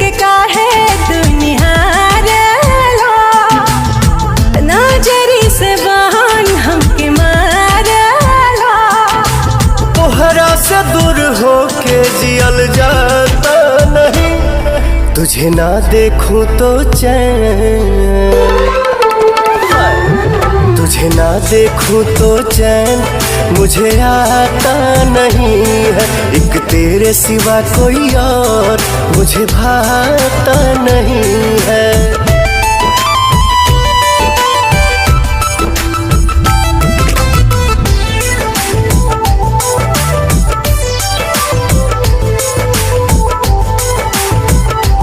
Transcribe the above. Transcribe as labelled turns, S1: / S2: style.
S1: के काहे तू निहारेला, नजरी से बहन हमके मारेला।
S2: तोहरा से दूर होके जियल जाता नहीं, तुझे ना देखूं तो चैन, तुझे ना देखूं तो चैन मुझे आता नहीं है। एक तेरे सिवा कोई और मुझे भाता नहीं है।